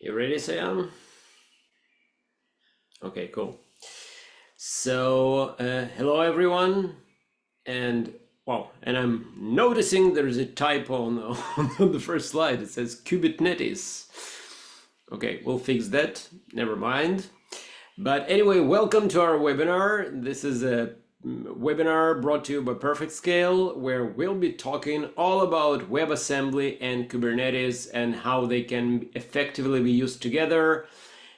You ready, Saiyam? Okay, cool. So, hello everyone, and wow, and I'm noticing there's a typo on the first slide. It says Kubernetes. Okay, we'll fix that. Never mind. But anyway, welcome to our webinar. This is a webinar brought to you by Perfect Scale, where we'll be talking all about WebAssembly and Kubernetes and how they can effectively be used together.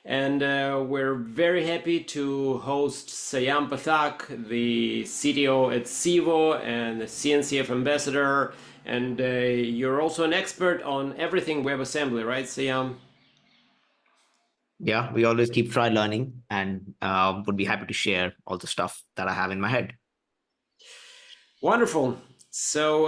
And we're very happy to host Saiyam Pathak, the CTO at CIVO and the CNCF ambassador. And you're also an expert on everything WebAssembly, right, Saiyam? Yeah, we always keep try learning and would be happy to share all the stuff that I have in my head. Wonderful. So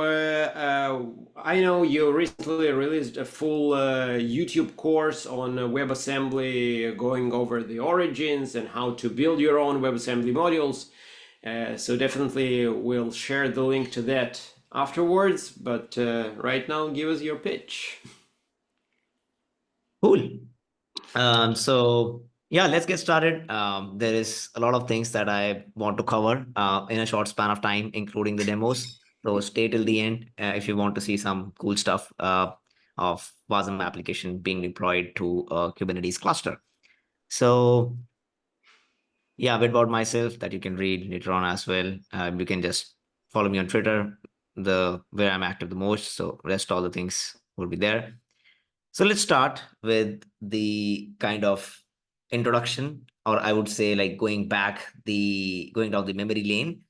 I know you recently released a full YouTube course on WebAssembly, going over the origins and how to build your own WebAssembly modules. So definitely we'll share the link to that afterwards. But right now, give us your pitch. Cool. So yeah, let's get started. There is a lot of things that I want to cover in a short span of time, including the demos. So stay till the end if you want to see some cool stuff of WASM application being deployed to a Kubernetes cluster. So yeah, a bit about myself that you can read later on as well. You can just follow me on Twitter, the where I'm active the most. So rest all the things will be there. So let's start with the kind of introduction, or I would say like going down the memory lane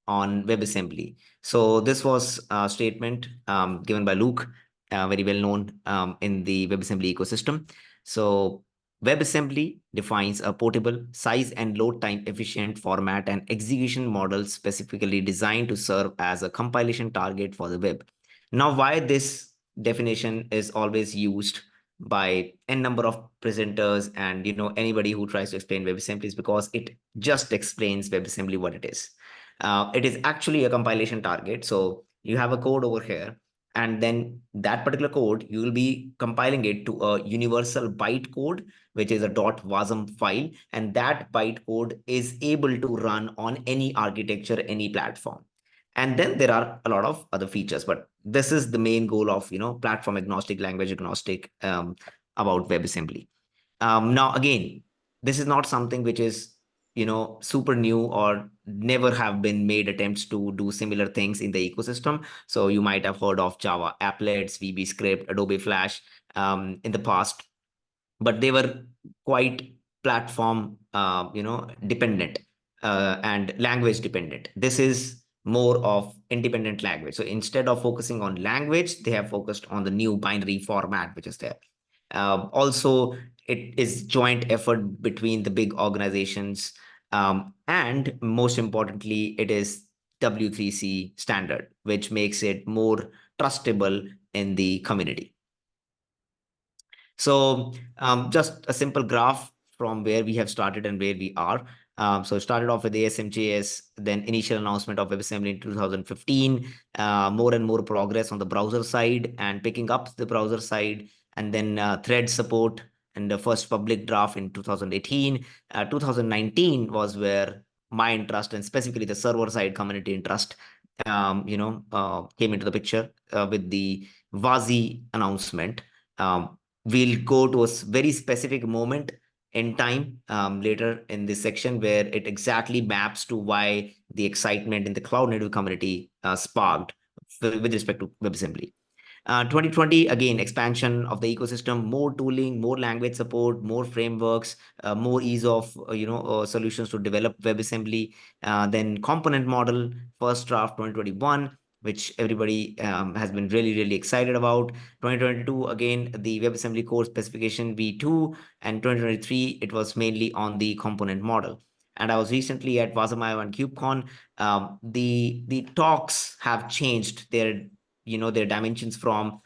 on WebAssembly. So this was a statement given by Luke, very well known in the WebAssembly ecosystem. So WebAssembly defines a portable, size and load time efficient format and execution model specifically designed to serve as a compilation target for the web. Now, why this definition is always used by n number of presenters and anybody who tries to explain WebAssembly is because it just explains WebAssembly what it is. It is actually a compilation target. So you have a code over here, and then that particular code, you will be compiling it to a universal bytecode, which is a .wasm file. And that bytecode is able to run on any architecture, any platform. And then there are a lot of other features, but this is the main goal of, platform agnostic, language agnostic about WebAssembly. Now, again, this is not something which is, super new or never have been made attempts to do similar things in the ecosystem. So you might have heard of Java applets, VB script, Adobe Flash in the past, but they were quite platform, dependent and language dependent. This is more of independent language. So instead of focusing on language, they have focused on the new binary format, which is there. Also, it is joint effort between the big organizations. And most importantly, it is W3C standard, which makes it more trustable in the community. So just a simple graph from where we have started and where we are. So it started off with ASM.js, then initial announcement of WebAssembly in 2015, more and more progress on the browser side and picking up the browser side, and then thread support and the first public draft in 2018. 2019 was where my interest and specifically the server side community interest, came into the picture with the WASI announcement. We'll go to a very specific moment in time later in this section where it exactly maps to why the excitement in the cloud native community sparked with respect to WebAssembly. 2020, again, expansion of the ecosystem, more tooling, more language support, more frameworks, more ease of, solutions to develop WebAssembly. Then component model, first draft 2021, which everybody has been really, really excited about. 2022, again, the WebAssembly core specification V2, and 2023, it was mainly on the component model. And I was recently at WASM and KubeCon. The talks have changed their dimensions from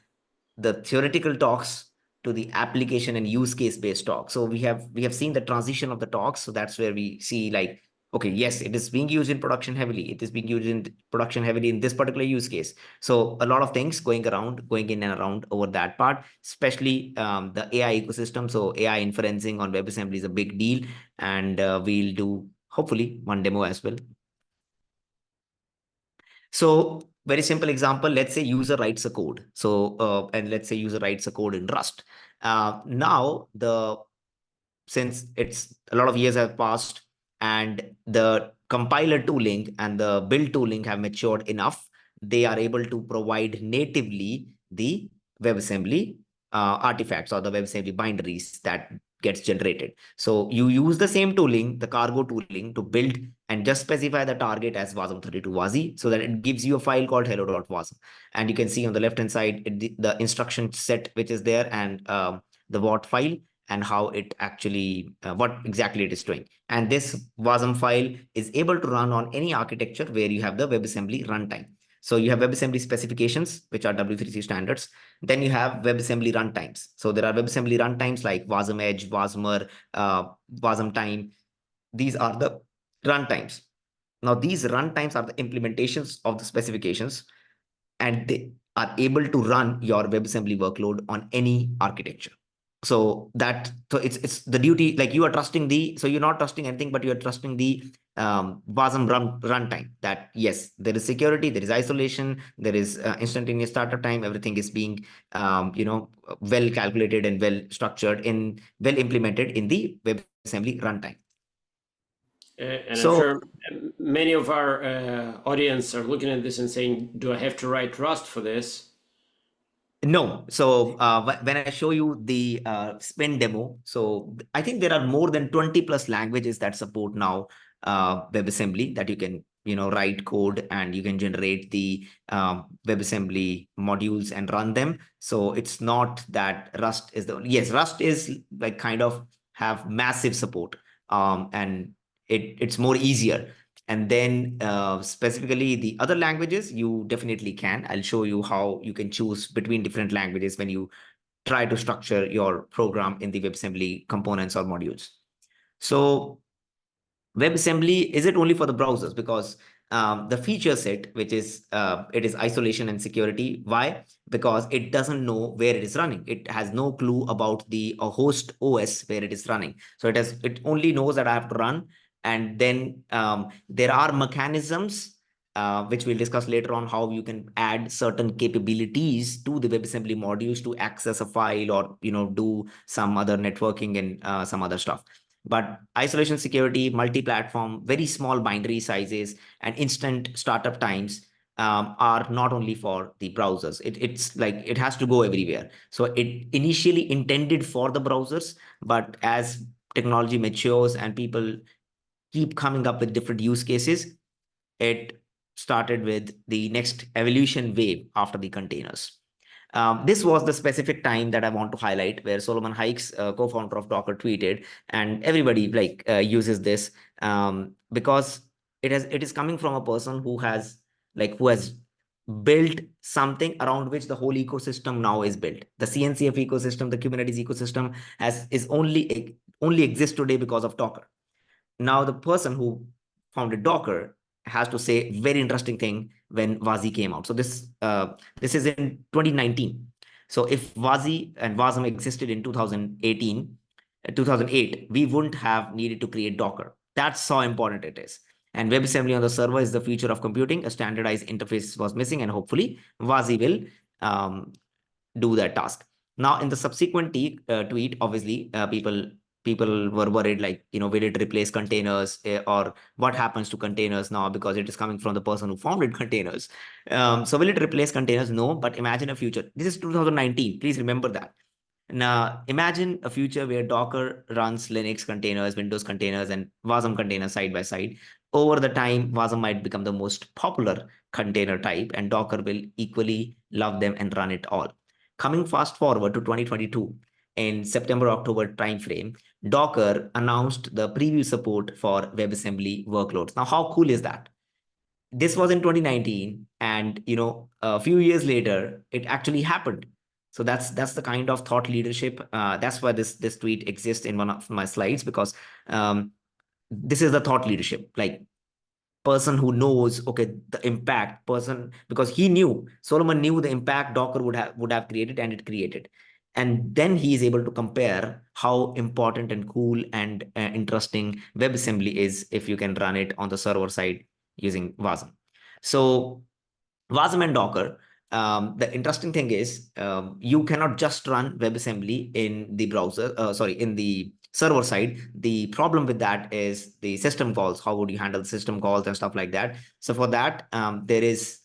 the theoretical talks to the application and use case based talk. So we have seen the transition of the talks. So that's where we see like, Okay, yes, it is being used in production heavily. It is being used in production heavily in this particular use case. So a lot of things going around, going in and around over that part, especially the AI ecosystem. So AI inferencing on WebAssembly is a big deal, and we'll do hopefully one demo as well. So very simple example, let's say user writes a code. So, and let's say user writes a code in Rust. Now, since it's a lot of years have passed and the compiler tooling and the build tooling have matured enough, they are able to provide natively the WebAssembly artifacts or the WebAssembly binaries that gets generated. So you use the same tooling, the cargo tooling, to build and just specify the target as WASM32 WASI, so that it gives you a file called hello.wasm. And you can see on the left hand side the instruction set which is there, and the WAT file, and how it actually what exactly it is doing. And this WASM file is able to run on any architecture where you have the WebAssembly runtime. So you have WebAssembly specifications, which are W3C standards. Then you have WebAssembly runtimes. So there are WebAssembly runtimes like WASM Edge, WASMer, WASM Time. These are the runtimes. Now, these runtimes are the implementations of the specifications, and they are able to run your WebAssembly workload on any architecture. So it's the duty, like you are trusting the, so you're not trusting anything, but you're trusting the WASM runtime, that yes, there is security, there is isolation, there is instantaneous startup time, everything is being well calculated and well structured and well implemented in the WebAssembly runtime. And I'm So sure many of our audience are looking at this and saying, do I have to write Rust for this? no. So when I show you the spin demo, so I think there are more than 20 plus languages that support now WebAssembly, that you can write code and you can generate the WebAssembly modules and run them. So it's not that Rust is the, yes, Rust is like kind of have massive support, and it's more easier. And then specifically the other languages, you definitely can. I'll show you how you can choose between different languages when you try to structure your program in the WebAssembly components or modules. So WebAssembly, is it only for the browsers? Because the feature set, which is it is isolation and security. Why? Because it doesn't know where it is running. It has no clue about the host OS where it is running. So it only knows that I have to run. And then there are mechanisms which we'll discuss later on, how you can add certain capabilities to the WebAssembly modules to access a file or do some other networking and some other stuff. But isolation, security, multi-platform, very small binary sizes, and instant startup times are not only for the browsers. It's like it has to go everywhere. So it initially intended for the browsers, but as technology matures and people keep coming up with different use cases, it started with the next evolution wave after the containers. This was the specific time that I want to highlight, where Solomon Hykes, co-founder of Docker, tweeted, and everybody uses this because it is coming from a person who has built something around which the whole ecosystem now is built. The CNCF ecosystem, the Kubernetes ecosystem is only exists today because of Docker. Now, the person who founded Docker has to say very interesting thing when WASI came out. So this is in 2019. So if WASI and WASM existed in 2018, 2008, we wouldn't have needed to create Docker. That's how important it is. And WebAssembly on the server is the future of computing. A standardized interface was missing, and hopefully WASI will do that task. Now, in the subsequent tweet, obviously, people were worried, like, will it replace containers, or what happens to containers now, because it is coming from the person who founded containers. So will it replace containers? No, but imagine a future. This is 2019. Please remember that. Now, imagine a future where Docker runs Linux containers, Windows containers, and WASM containers side by side. Over the time, WASM might become the most popular container type, and Docker will equally love them and run it all. Coming fast forward to 2022, in September-October timeframe, Docker announced the preview support for WebAssembly workloads. Now, how cool is that? This was in 2019, and a few years later, it actually happened. So that's the kind of thought leadership. That's why this tweet exists in one of my slides, because this is the thought leadership, like person who knows, okay, the impact person, because Solomon knew the impact Docker would have created, and it created. And then he is able to compare how important and cool and interesting WebAssembly is if you can run it on the server side using WASM. So WASM and Docker. The interesting thing is, you cannot just run WebAssembly in the browser, sorry, in the server side. The problem with that is the system calls. How would you handle the system calls and stuff like that? So for that, there is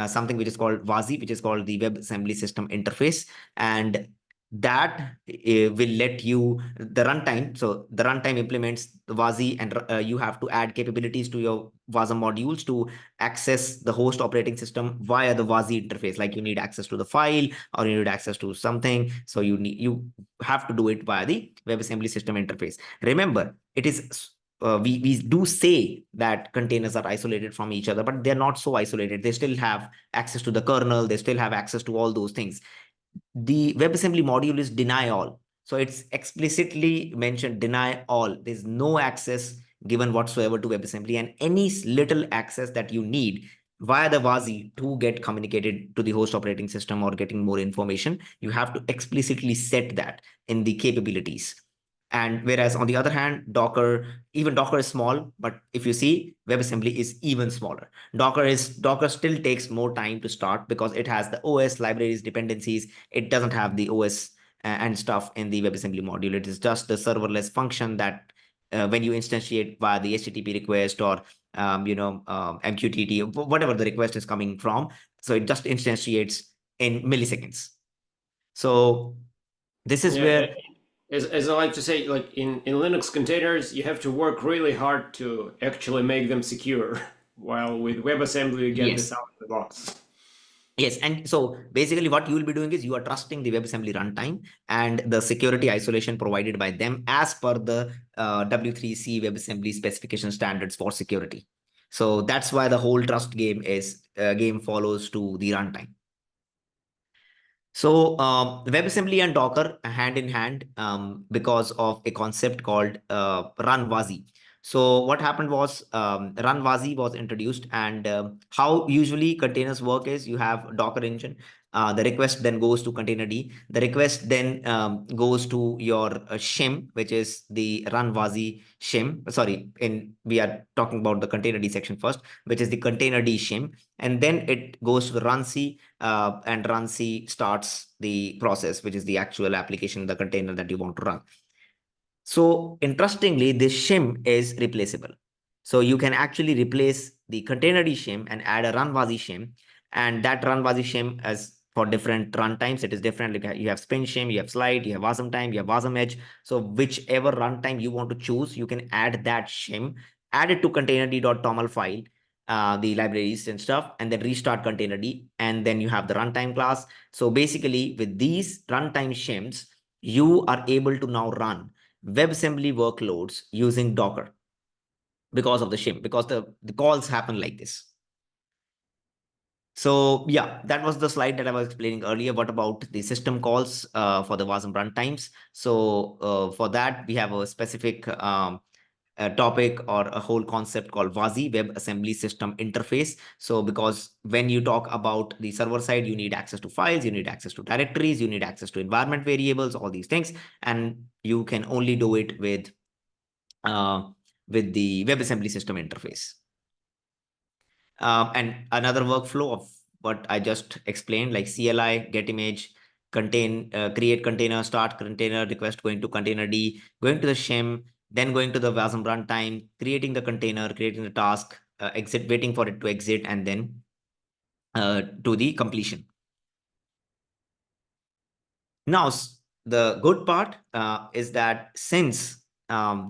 something which is called WASI, which is called the WebAssembly System Interface. And that will let you the runtime. So the runtime implements the WASI, and you have to add capabilities to your WASM modules to access the host operating system via the WASI interface. Like you need access to the file, or you need access to something. So you have to do it via the WebAssembly system interface. Remember, it is we do say that containers are isolated from each other, but they're not so isolated. They still have access to the kernel. They still have access to all those things. The WebAssembly module is deny all. So it's explicitly mentioned deny all. There's no access given whatsoever to WebAssembly, and any little access that you need via the WASI to get communicated to the host operating system or getting more information, you have to explicitly set that in the capabilities. And whereas on the other hand, even Docker is small, but if you see, WebAssembly is even smaller. Docker still takes more time to start because it has the OS libraries, dependencies. It doesn't have the OS and stuff in the WebAssembly module. It is just the serverless function that when you instantiate via the HTTP request or MQTT, whatever the request is coming from, so it just instantiates in milliseconds. So this is where, as I like to say, like in Linux containers, you have to work really hard to actually make them secure, while with WebAssembly you get this yes. out of the box. Yes, and so basically what you will be doing is you are trusting the WebAssembly runtime and the security isolation provided by them as per the W3C WebAssembly specification standards for security. So that's why the whole trust game follows to the runtime. So WebAssembly and Docker hand in hand because of a concept called run WASI. So what happened was run WASI was introduced, and how usually containers work is you have Docker engine. The request then goes to containerd. The request then goes to your shim, which is the run WASI shim. Sorry, we are talking about the containerd section first, which is the containerd shim, and then it goes to the runc, and runc starts the process, which is the actual application, the container that you want to run. So interestingly, this shim is replaceable. So you can actually replace the containerd shim and add a run WASI shim, and that run WASI shim as for different runtimes, it is different. Like you have spin shim, you have slide, you have wasm time, you have wasm edge. So whichever runtime you want to choose, you can add that shim, add it to containerd.toml file, the libraries and stuff, and then restart containerd, and then you have the runtime class. So basically, with these runtime shims, you are able to now run WebAssembly workloads using Docker because of the shim, because the calls happen like this. So yeah, that was the slide that I was explaining earlier. What about the system calls for the WASM runtimes? So for that, we have a specific a topic or a whole concept called WASI, WebAssembly System Interface. So because when you talk about the server side, you need access to files, you need access to directories, you need access to environment variables, all these things, and you can only do it uh, with the WebAssembly System Interface. And another workflow of what I just explained, like CLI, get image, create container, start container, request going to containerd, going to the shim, then going to the WASM runtime, creating the container, creating the task, exit, waiting for it to exit, and then to the completion. Now, the good part is that since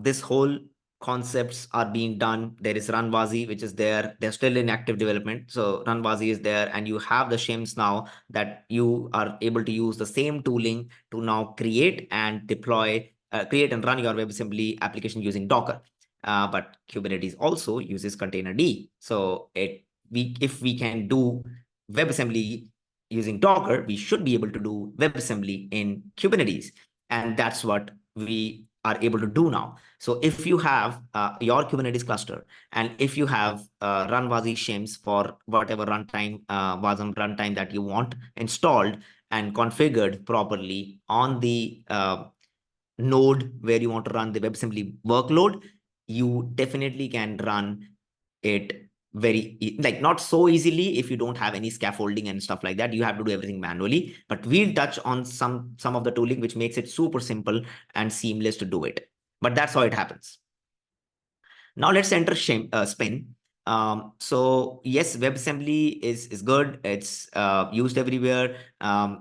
this whole concepts are being done, there is run WASI, which is there. They're still in active development. So run WASI is there, and you have the shims now that you are able to use the same tooling to now create and deploy, create and run your WebAssembly application using Docker. But Kubernetes also uses containerd. So if we can do WebAssembly using Docker, we should be able to do WebAssembly in Kubernetes. And that's what we are able to do now. So if you have your Kubernetes cluster, and if you have run WASI shims for whatever runtime, WASM runtime that you want installed and configured properly on the node where you want to run the WebAssembly workload, you definitely can run it like not so easily if you don't have any scaffolding and stuff like that. You have to do everything manually, but we'll touch on some of the tooling which makes it super simple and seamless to do it. But that's how it happens. Now let's enter spin. So yes, WebAssembly is good. It's used everywhere.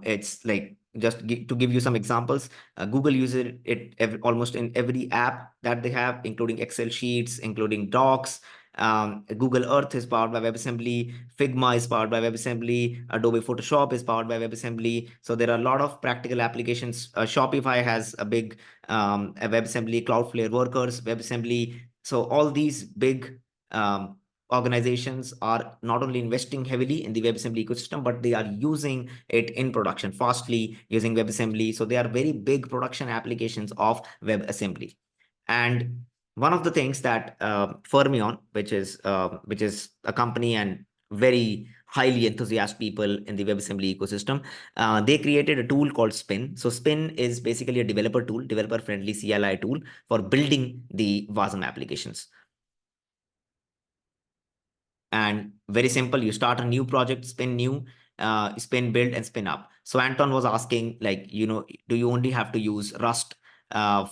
It's like to give you some examples, Google uses it almost in every app that they have, including Excel sheets, including Docs. Google Earth is powered by WebAssembly. Figma is powered by WebAssembly. Adobe Photoshop is powered by WebAssembly. So there are a lot of practical applications. Shopify has a big a WebAssembly. Cloudflare Workers, WebAssembly. So all these big organizations are not only investing heavily in the WebAssembly ecosystem, but they are using it in production fastly using WebAssembly. So they are very big production applications of WebAssembly. And one of the things that Fermion, which is a company and very highly enthusiastic people in the WebAssembly ecosystem, they created a tool called Spin. So Spin is basically a developer tool, developer-friendly CLI tool for building the WASM applications. And very simple, you start a new project, spin new, spin build and spin up. So Anton was asking, like, do you only have to use Rust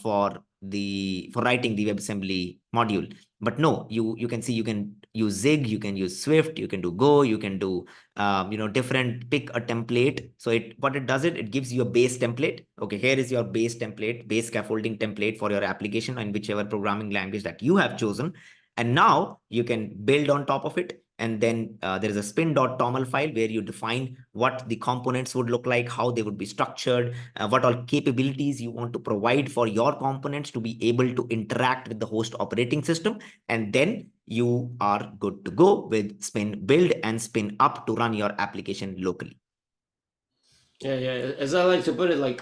for writing the WebAssembly module? But no, you can see you can use Zig, you can use Swift, you can do Go, you can do different, pick a template. So it does, it gives you a base template. Okay, here is your base template, base scaffolding template for your application and whichever programming language that you have chosen. And now you can build on top of it. And then there is a spin.toml file where you define what the components would look like, how they would be structured, what all capabilities you want to provide for your components to be able to interact with the host operating system. And then you are good to go with spin build and spin up to run your application locally. Yeah, as I like to put it, like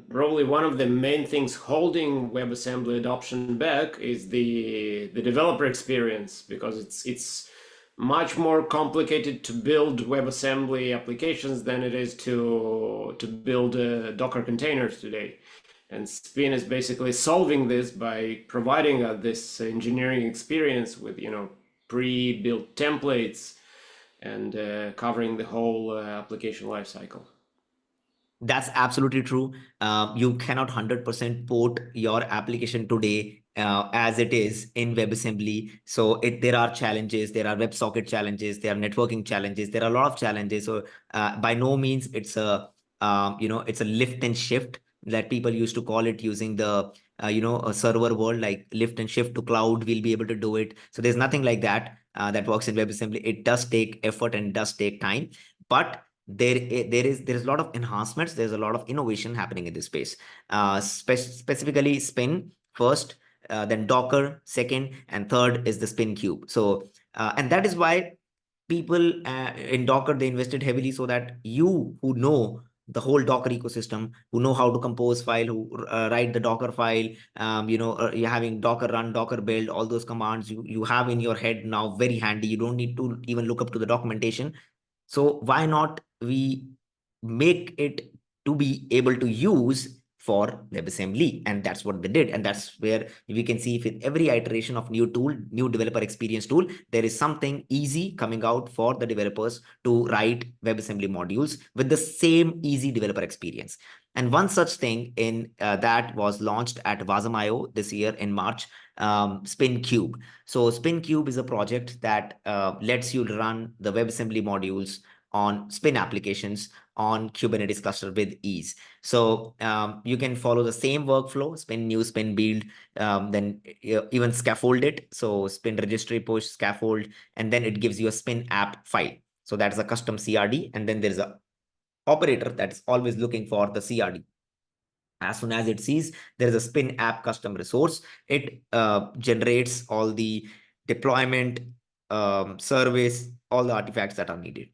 probably one of the main things holding WebAssembly adoption back is the developer experience, because it's much more complicated to build WebAssembly applications than it is to build Docker containers today. And Spin is basically solving this by providing this engineering experience with pre-built templates and covering the whole application lifecycle. That's absolutely true. You cannot 100% port your application today as it is in WebAssembly. So there are challenges, there are WebSocket challenges, there are networking challenges, there are a lot of challenges. So by no means it's it's a lift and shift that people used to call it, using the a server world, like lift and shift to cloud. We'll be able to do it. So there's nothing like that that works in WebAssembly. It does take effort and it does take time, but there is a lot of enhancements, there's a lot of innovation happening in this space, specifically spin first, then Docker second, and third is the spin cube. So and that is why people in Docker, they invested heavily, so that you who know the whole Docker ecosystem, who know how to compose file, who write the Docker file, you're having Docker run, Docker build, all those commands you have in your head now, very handy. You don't need to even look up to the documentation. So why not we make it to be able to use for WebAssembly? And that's what they did. And that's where we can see, with every iteration of new tool, new developer experience tool, there is something easy coming out for the developers to write WebAssembly modules with the same easy developer experience. And one such thing that was launched at WASM.io this year in March, Spin Cube. So Spin Cube is a project that lets you run the WebAssembly modules on Spin applications on Kubernetes cluster with ease. So you can follow the same workflow: spin new, spin build, then even scaffold it. So spin registry push, scaffold, and then it gives you a spin app file. So that's a custom CRD, and then there's a operator that's always looking for the CRD. As soon as it sees there is a spin app custom resource, it generates all the deployment, service, all the artifacts that are needed.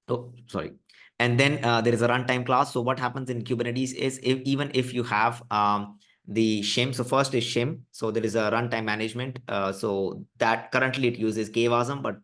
Oh, sorry. And then there is a runtime class. So what happens in Kubernetes is, even if you have the shim. So first is shim. So there is a runtime management. So that currently it uses KWASM, but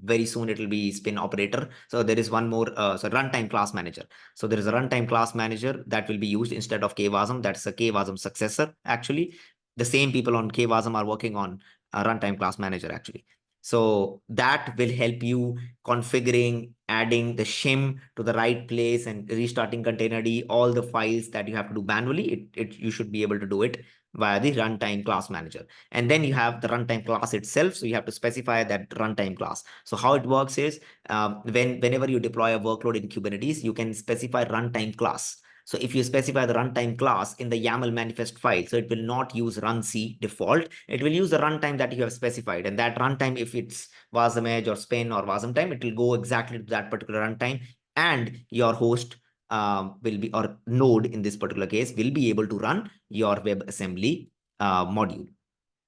very soon it will be spin operator. So there is one more, so runtime class manager. So there is a runtime class manager that will be used instead of KWASM. That's a KWASM successor. Actually, the same people on KWASM are working on a runtime class manager actually. So that will help you configuring, adding the shim to the right place and restarting containerd, all the files that you have to do manually. You should be able to do it via the runtime class manager. And then you have the runtime class itself. So you have to specify that runtime class. So how it works is whenever you deploy a workload in Kubernetes, you can specify runtime class. So if you specify the runtime class in the YAML manifest file, so it will not use runc default. It will use the runtime that you have specified. And that runtime, if it's WASM Edge or Spin or WASM time, it will go exactly to that particular runtime. And your host will be, or node in this particular case, will be able to run your WebAssembly module.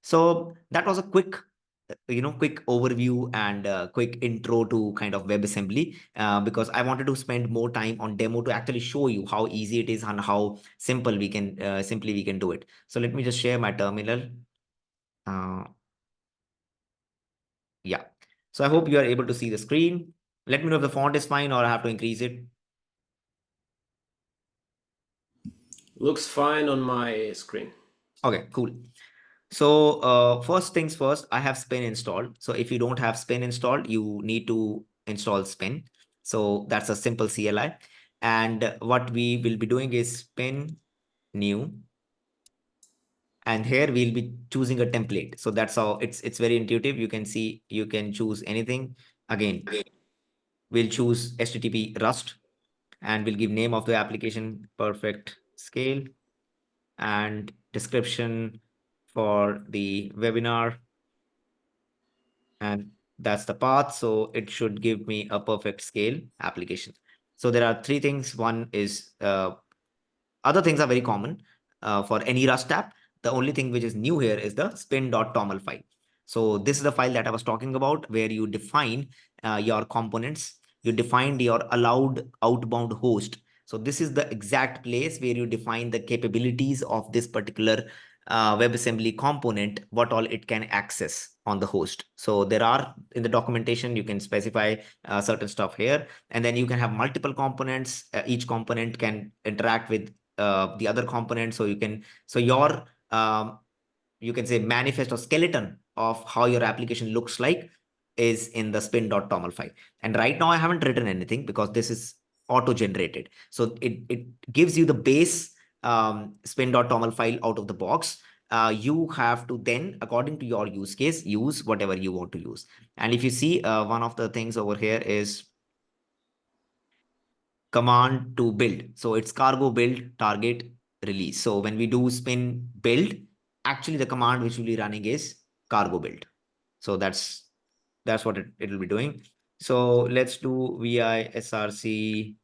So that was a quick quick overview and quick intro to kind of WebAssembly, because I wanted to spend more time on demo to actually show you how easy it is and how simple we can simply we can do it. So let me just share my terminal. Uh, yeah. So I hope you are able to see the screen. Let me know if the font is fine or I have to increase it. Looks fine on my screen. Okay, cool. So first things first, I have Spin installed. So if you don't have Spin installed, you need to install Spin. So that's a simple CLI. And what we will be doing is Spin new. And here we'll be choosing a template. So that's how it's very intuitive. You can see you can choose anything. Again, we'll choose HTTP Rust and we'll give name of the application perfect scale and description for the webinar. And that's the path. So it should give me a perfect scale application. So there are three things. One is other things are very common for any Rust app. The only thing which is new here is the spin.toml file. So this is the file that I was talking about where you define your components. You defined your allowed outbound host. So this is the exact place where you define the capabilities of this particular WebAssembly component, what all it can access on the host. So there are in the documentation, you can specify certain stuff here, and then you can have multiple components. Each component can interact with the other component. So your you can say manifest or skeleton of how your application looks like is in the spin.toml file. And right now I haven't written anything because this is auto generated. So it gives you the base spin.toml file out of the box. You have to then, according to your use case, use whatever you want to use. And if you see one of the things over here is command to build. So it's cargo build target release. So when we do spin build, actually the command which will be running is cargo build. So that's what it will be doing. So let's do vi src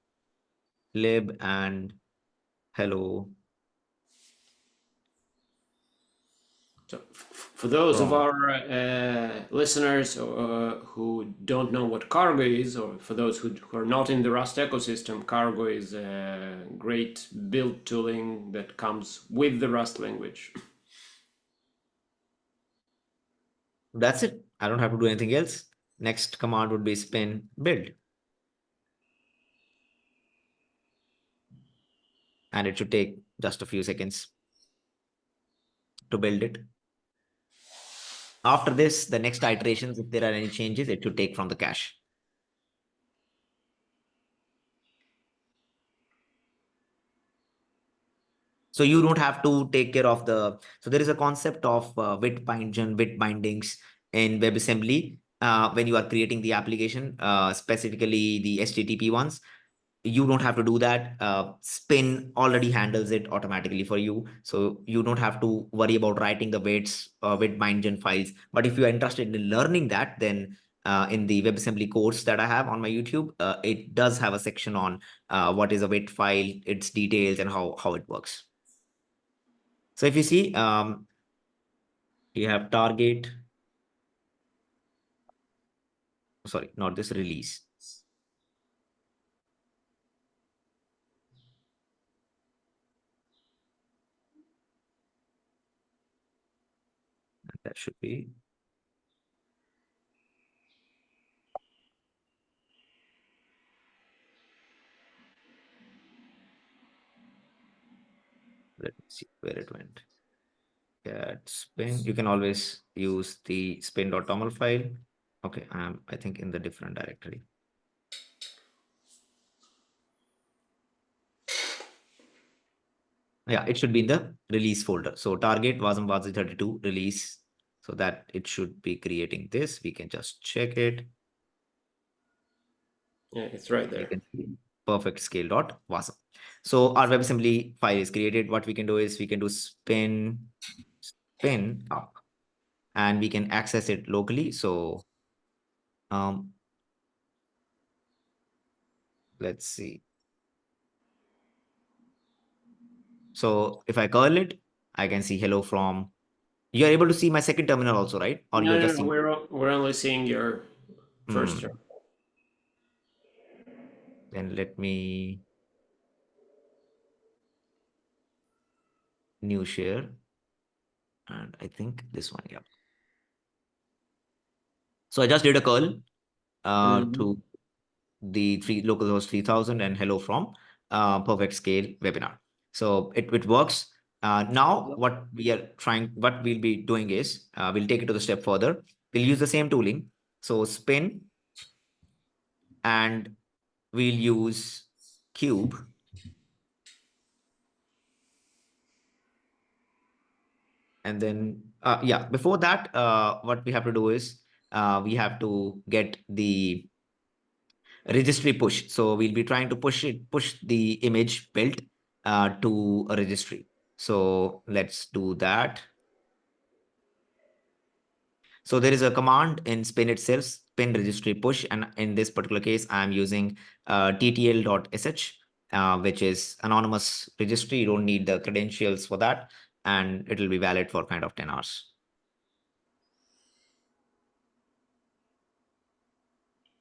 lib and hello So, for those of from. our listeners who don't know what Cargo is, or for those who are not in the Rust ecosystem, Cargo is a great build tooling that comes with the Rust language. That's it. I don't have to do anything else. Next command would be spin build. And it should take just a few seconds to build it. After this, the next iterations, if there are any changes, it should take from the cache. So you don't have to take care of so there is a concept of wit bindings in WebAssembly when you are creating the application, specifically the HTTP ones. You don't have to do that. Spin already handles it automatically for you. So you don't have to worry about writing the wit bindgen files. But if you are interested in learning that, then in the WebAssembly course that I have on my YouTube, it does have a section on what is a wit file, its details, and how it works. So if you see, you have target, sorry, not this release. That should be. Let me see where it went. Cat spin. You can always use the spin.toml file. Okay, I think in the different directory. Yeah, it should be in the release folder. So target WASM WASI 32 release. So that it should be creating this. We can just check it. Yeah, it's right You there. can see perfect scale.wasm. So our WebAssembly file is created. What we can do is we can do spin up, and we can access it locally. So let's see. So if I curl it, I can see hello from. You're able to see my second terminal also, right? Or No, you're no, just no. seeing. We're only seeing your first term. Then let me new share. And I think this one, yeah. So I just did a curl to the localhost 3000 and hello from perfect scale webinar. So it works. Now what we'll be doing is we'll take it to the step further. We'll use the same tooling. So spin, and we'll use cube. And then, yeah, before that, what we have to do is we have to get the registry push. So we'll be trying to push the image built to a registry. So let's do that. So there is a command in spin itself, spin registry push. And in this particular case, I'm using ttl.sh, which is anonymous registry. You don't need the credentials for that. And it will be valid for kind of 10 hours.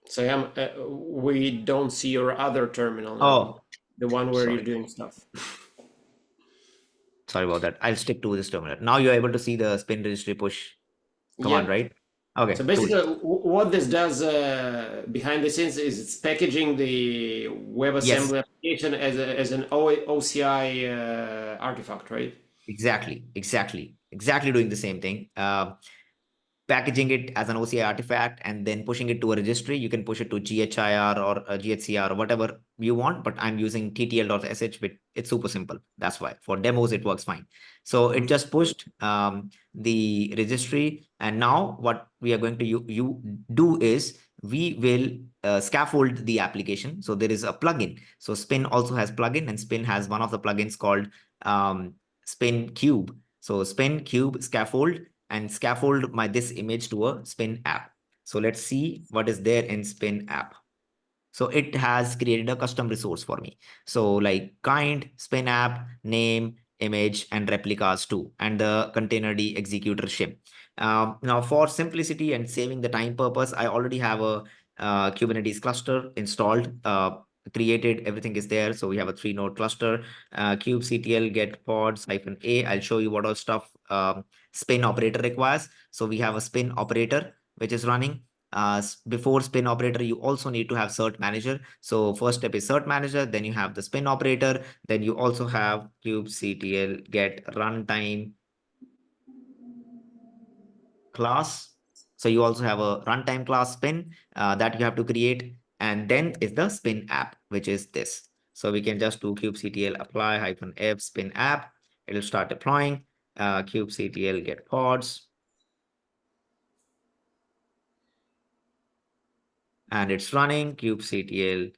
So we don't see your other terminal now. Oh, The one where you're sorry. doing stuff. Sorry about that. I'll stick to this terminal. Now you're able to see the spin registry push command, Yeah. right? So Okay, cool. basically, what this does behind the scenes is it's packaging the Yes, WebAssembly application as an OCI artifact, right? exactly doing the same thing. Packaging it as an OCI artifact and then pushing it to a registry. You can push it to GHIR or GHCR or whatever you want, but I'm using ttl.sh, but it's super simple. That's why for demos, it works fine. So it just pushed the registry. And now what we are going to you do is we will scaffold the application. So there is a plugin. So Spin also has plugin, and Spin has one of the plugins called Spin Cube. So Spin Cube scaffold, and scaffold this image to a Spin app. So let's see what is there in Spin app. So it has created a custom resource for me. So like kind, Spin app, name, image, and replicas too, and the containerd executor shim. Now for simplicity and saving the time purpose, I already have a Kubernetes cluster installed, created, everything is there. So we have a 3-node cluster, kubectl get pods -a. I'll show you what all stuff spin operator requires. So we have a spin operator, which is running. Before spin operator, you also need to have cert manager. So first step is cert manager, then you have the spin operator, then you also have kubectl get runtime class. So you also have a runtime class spin that you have to create. And then is the spin app, which is this. So we can just do kubectl apply -f spin app. It'll start deploying kubectl get pods. And it's running kubectl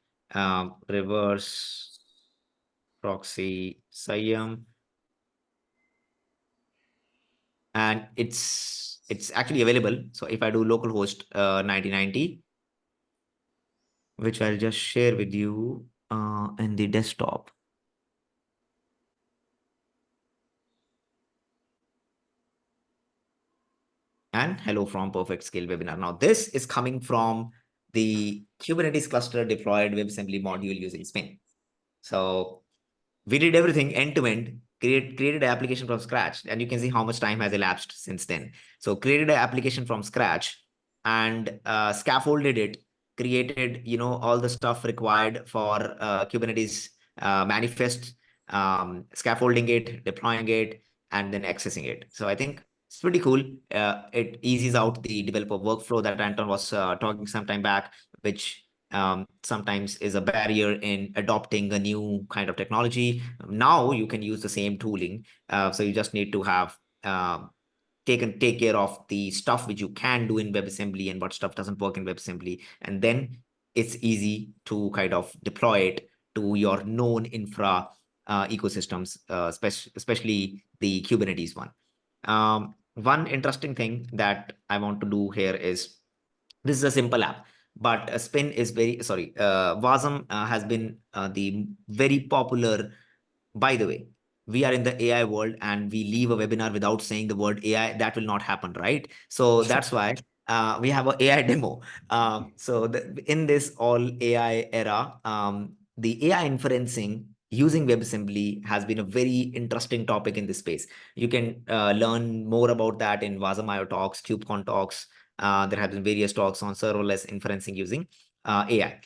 reverse proxy Saiyam. And it's actually available. So if I do localhost 9090, which I'll just share with you in the desktop. And hello from perfect scale webinar. Now this is coming from the Kubernetes cluster deployed WebAssembly module using Spin. So we did everything end to end. created an application from scratch, and you can see how much time has elapsed since then. So created an application from scratch and scaffolded it, created all the stuff required for Kubernetes manifest, scaffolding it, deploying it, and then accessing it. So I think it's pretty cool. It eases out the developer workflow that Anton was talking some time back, which sometimes is a barrier in adopting a new kind of technology. Now you can use the same tooling. So you just need to have take care of the stuff which you can do in WebAssembly and what stuff doesn't work in WebAssembly. And then it's easy to kind of deploy it to your known infra ecosystems, especially the Kubernetes one. One interesting thing that I want to do here is, this is a simple app, but Spin is WASM has been the very popular. By the way, we are in the AI world and we leave a webinar without saying the word AI. That will not happen, right? So that's why we have an AI demo. In this all AI era, the AI inferencing using WebAssembly has been a very interesting topic in this space. You can learn more about that in WASM.io talks, KubeCon talks. There have been various talks on serverless inferencing using AI.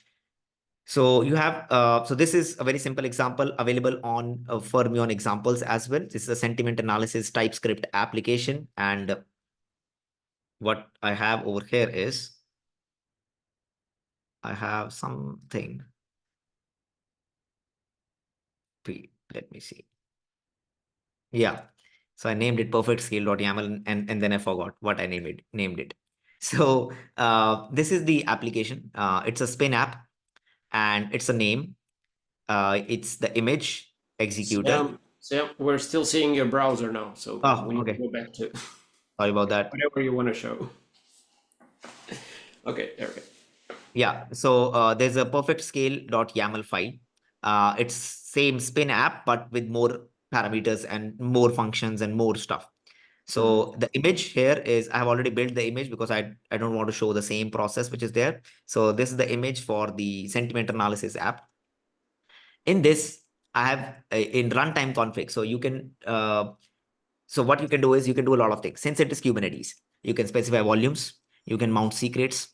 So you have, so this is a very simple example available on Fermion examples as well. This is a sentiment analysis TypeScript application. And what I have over here is, I have something. Let me see. Yeah. So I named it perfect scale.yaml and then I forgot what I named it. So this is the application. It's a Spin app and it's a name. It's the image executor. Sam, we're still seeing your browser now, so Oh, we need to okay. go back to Sorry about that. whatever you want to show. Okay, there we go. Yeah, so there's a perfect scale.yaml file. It's same Spin app, but with more parameters and more functions and more stuff. So the image here is, I have already built the image because I don't want to show the same process which is there. So this is the image for the sentiment analysis app. In this, I have in runtime config. So you can, so what you can do is you can do a lot of things. Since it is Kubernetes, you can specify volumes, you can mount secrets,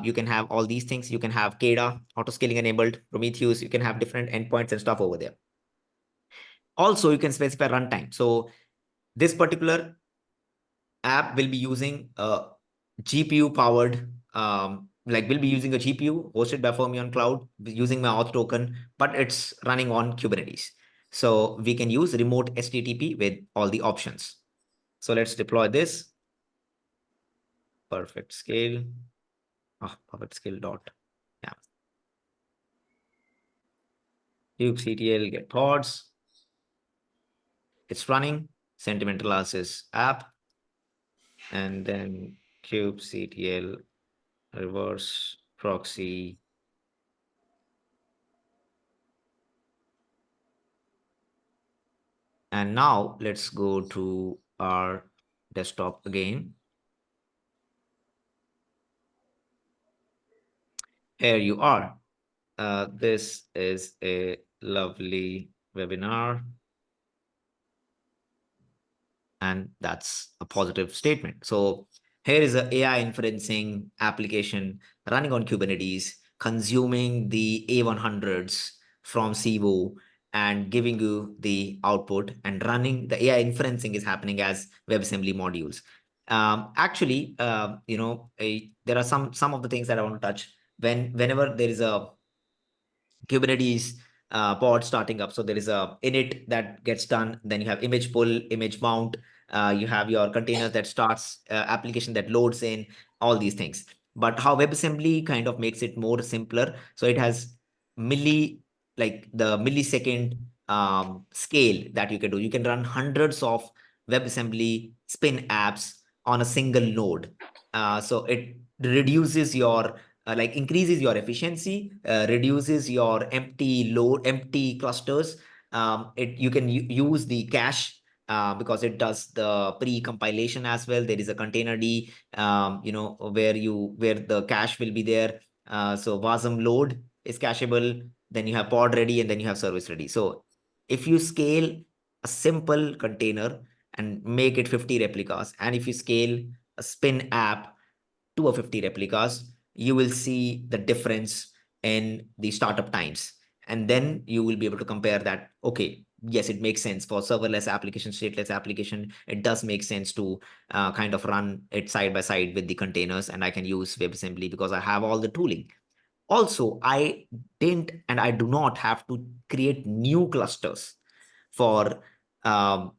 you can have all these things. You can have KDA, auto scaling enabled, Prometheus, you can have different endpoints and stuff over there. Also, you can specify runtime. So this particular app will be using a GPU powered, will be using a GPU hosted by Fermion Cloud using my auth token, but it's running on Kubernetes. So we can use remote HTTP with all the options. So let's deploy this. Perfect scale. Perfect scale dot. Yeah. kubectl get pods. It's running. Sentiment analysis app. And then kubectl reverse proxy. And now let's go to our desktop again. Here you are. This is a lovely webinar. And that's a positive statement. So here is an AI inferencing application running on Kubernetes, consuming the A100s from CIVO and giving you the output, and running the AI inferencing is happening as WebAssembly modules. Actually, there are some of the things that I want to touch. Whenever there is a Kubernetes pod starting up. So there is a init that gets done. Then you have image pull, image mount. You have your containers that starts, application that loads in, all these things. But how WebAssembly kind of makes it more simpler. So it has like the millisecond scale that you can do. You can run hundreds of WebAssembly Spin apps on a single node. So it reduces your increases your efficiency, reduces your empty clusters. You can use the cache because it does the pre-compilation as well. There is a container D, where the cache will be there. So WASM load is cacheable. Then you have pod ready, and then you have service ready. So if you scale a simple container and make it 50 replicas. And if you scale a spin app to a 50 replicas, you will see the difference in the startup times. And then you will be able to compare that. Okay, yes, it makes sense for serverless application, stateless application. It does make sense to kind of run it side by side with the containers. And I can use WebAssembly because I have all the tooling. Also, I didn't and I do not have to create new clusters for um,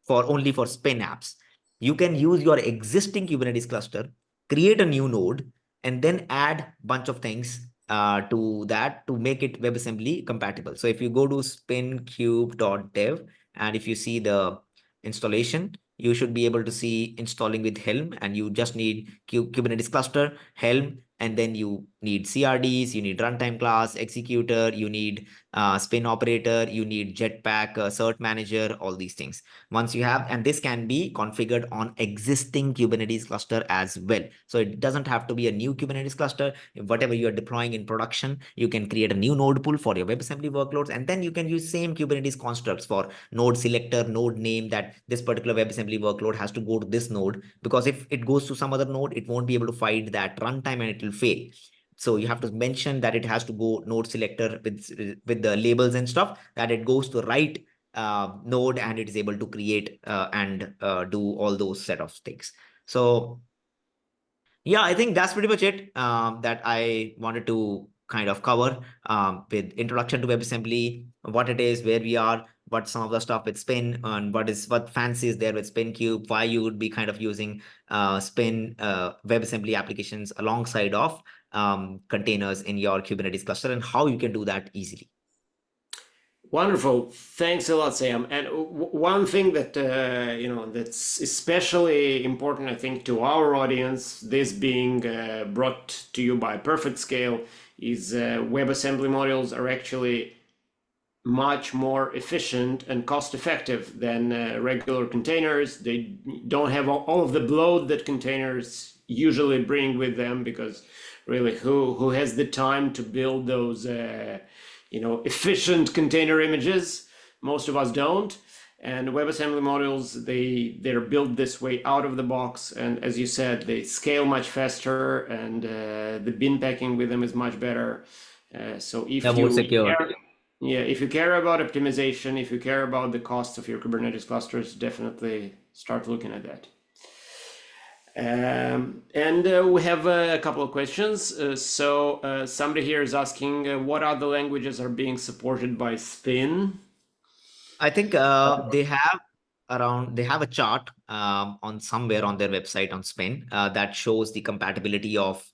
only for spin apps. You can use your existing Kubernetes cluster, create a new node, and then add bunch of things to that to make it WebAssembly compatible. So if you go to spincube.dev and if you see the installation, you should be able to see installing with Helm, and you just need Kubernetes cluster, Helm, and then you need CRDs, you need runtime class, executor, you need spin operator, you need Jetpack, cert manager, all these things. Once you have, and this can be configured on existing Kubernetes cluster as well. So it doesn't have to be a new Kubernetes cluster. Whatever you are deploying in production, you can create a new node pool for your WebAssembly workloads, and then you can use same Kubernetes constructs for node selector, node name, that this particular WebAssembly workload has to go to this node, because if it goes to some other node, it won't be able to find that runtime and it will fail. So you have to mention that it has to go node selector with the labels and stuff, that it goes to right node and it is able to create and do all those set of things. So yeah, I think that's pretty much it that I wanted to kind of cover with introduction to WebAssembly, what it is, where we are, what some of the stuff with Spin, and what fancy is there with SpinCube, why you would be kind of using Spin WebAssembly applications alongside of containers in your Kubernetes cluster, and how you can do that easily. Wonderful. Thanks a lot, Sam. And one thing that that's especially important, I think, to our audience, this being brought to you by Perfect Scale, is WebAssembly modules are actually much more efficient and cost effective than regular containers. They don't have all of the bloat that containers usually bring with them, because really, who has the time to build those efficient container images? Most of us don't. And WebAssembly modules, they're built this way out of the box, and as you said, they scale much faster, and the bin packing with them is much better. So if They're more you secure. care, yeah, if you care about optimization, if you care about the cost of your Kubernetes clusters, definitely start looking at that. And we have a couple of questions. So somebody here is asking, what other languages are being supported by Spin? I think they have a chart on somewhere on their website on Spin that shows the compatibility of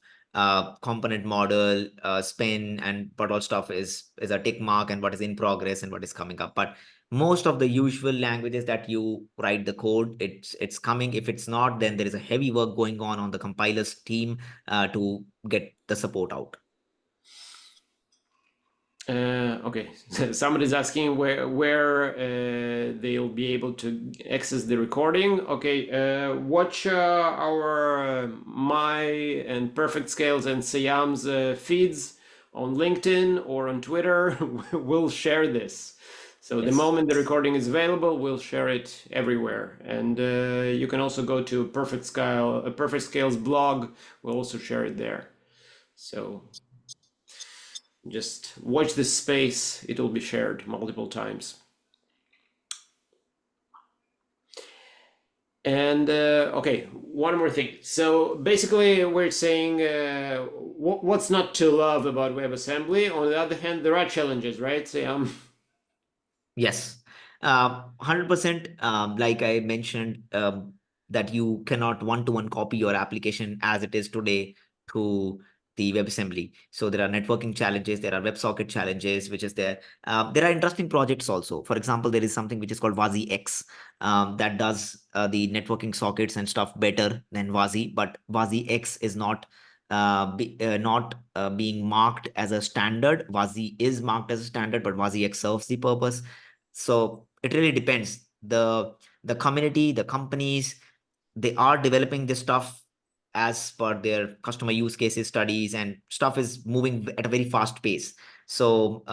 component model, Spin, and what all stuff is a tick mark, and what is in progress and what is coming up. But most of the usual languages that you write the code, it's coming. If it's not, then there is a heavy work going on the compilers team to get the support out. Okay, somebody's asking where they'll be able to access the recording. Okay, watch our My and Perfect Scales and Saiyam's feeds on LinkedIn or on Twitter. We'll share this. So the Yes. moment the recording is available, we'll share it everywhere. And you can also go to Perfect Scales blog. We'll also share it there. So just watch this space, it will be shared multiple times. And okay, one more thing. So basically, we're saying what's not to love about WebAssembly. On the other hand, there are challenges, right? So, Yes, 100%. Like I mentioned, that you cannot one-to-one copy your application as it is today to the WebAssembly. So there are networking challenges, there are WebSocket challenges, which is there. There are interesting projects also. For example, there is something which is called WASI X that does the networking sockets and stuff better than WASI, but WASI X is not being marked as a standard. WASI is marked as a standard, but WASI X serves the purpose. So it really depends. The community, the companies, they are developing this stuff as per their customer use cases studies, and stuff is moving at a very fast pace. So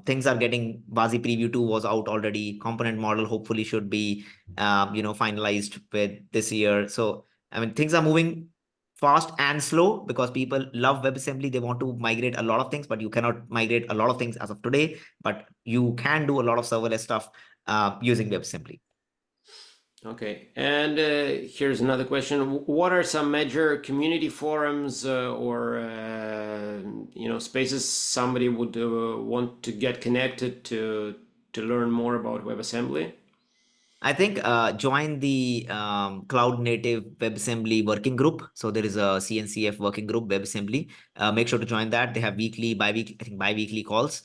things are getting, WASI preview 2 was out already. Component model hopefully should be finalized with this year. So I mean, things are moving fast and slow because people love WebAssembly. They want to migrate a lot of things, but you cannot migrate a lot of things as of today. But you can do a lot of serverless stuff using WebAssembly. Okay, and here's another question. What are some major community forums or spaces somebody would want to get connected to learn more about WebAssembly? I think join the Cloud Native WebAssembly working group. So there is a CNCF working group, WebAssembly. Make sure to join that. They have weekly, bi-weekly, I think bi-weekly calls.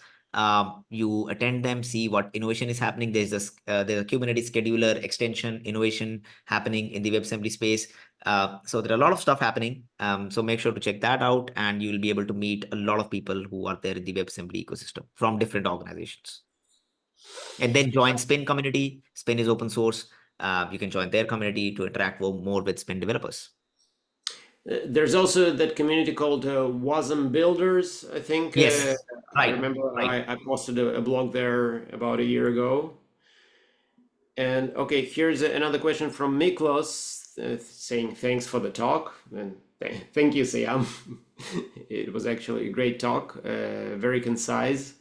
You attend them, see what innovation is happening. There's a Kubernetes scheduler extension innovation happening in the WebAssembly space. So there are a lot of stuff happening. So make sure to check that out, and you will be able to meet a lot of people who are there in the WebAssembly ecosystem from different organizations. And then join Spin community. Spin is open source. You can join their community to interact more with Spin developers. There's also that community called WASM Builders. I think Yes, I right, remember right. I posted a blog there about a year ago. And okay, here's another question from Miklos saying thanks for the talk. And thank you, Saiyam. It was actually a great talk, very concise,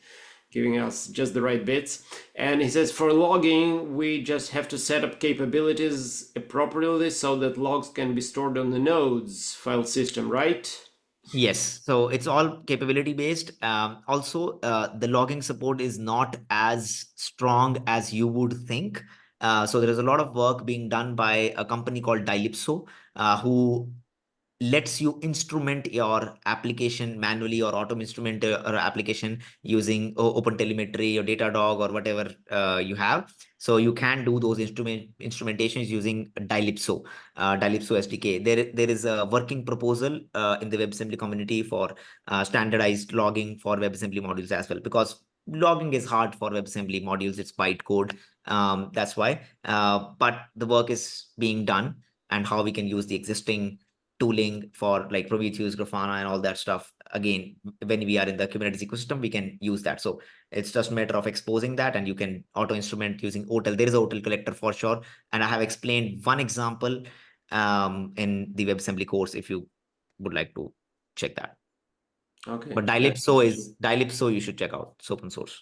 giving us just the right bits. And he says for logging, we just have to set up capabilities appropriately so that logs can be stored on the nodes file system, right? Yes, so it's all capability based. Also, the logging support is not as strong as you would think. So there is a lot of work being done by a company called Dilipso, who lets you instrument your application manually or auto instrument or application using open telemetry or datadog or whatever you have. So you can do those instrumentations using Dilipso SDK. There is a working proposal in the WebAssembly community for standardized logging for WebAssembly modules as well, because logging is hard for WebAssembly modules. It's bytecode. That's why. But the work is being done, and how we can use the existing tooling for like Prometheus, Grafana, and all that stuff. Again, when we are in the Kubernetes ecosystem, we can use that. So it's just a matter of exposing that, and you can auto instrument using OTel. There is a OTel collector for sure. And I have explained one example in the WebAssembly course if you would like to check that. Okay. But Dilipso you should check out. It's open source.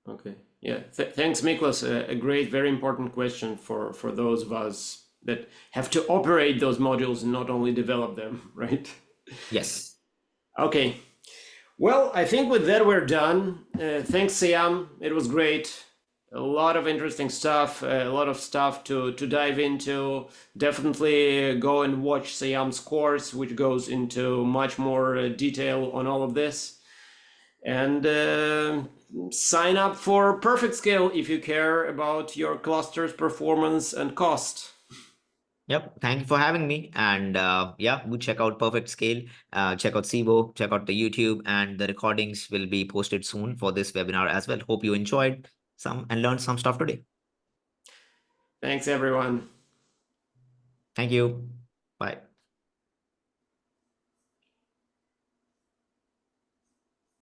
Okay. Yeah. Thanks, Miklos. A great, very important question for those of us that have to operate those modules and not only develop them, right? Yes. Okay. Well, I think with that we're done. Thanks, Saiyam. It was great. A lot of interesting stuff. A lot of stuff to dive into. Definitely go and watch Saiyam's course, which goes into much more detail on all of this. And sign up for Perfect Scale if you care about your cluster's performance and cost. Yep. Thank you for having me. And yeah, do check out Perfect Scale, check out CIVO, check out the YouTube, and the recordings will be posted soon for this webinar as well. Hope you enjoyed some and learned some stuff today. Thanks, everyone. Thank you. Bye.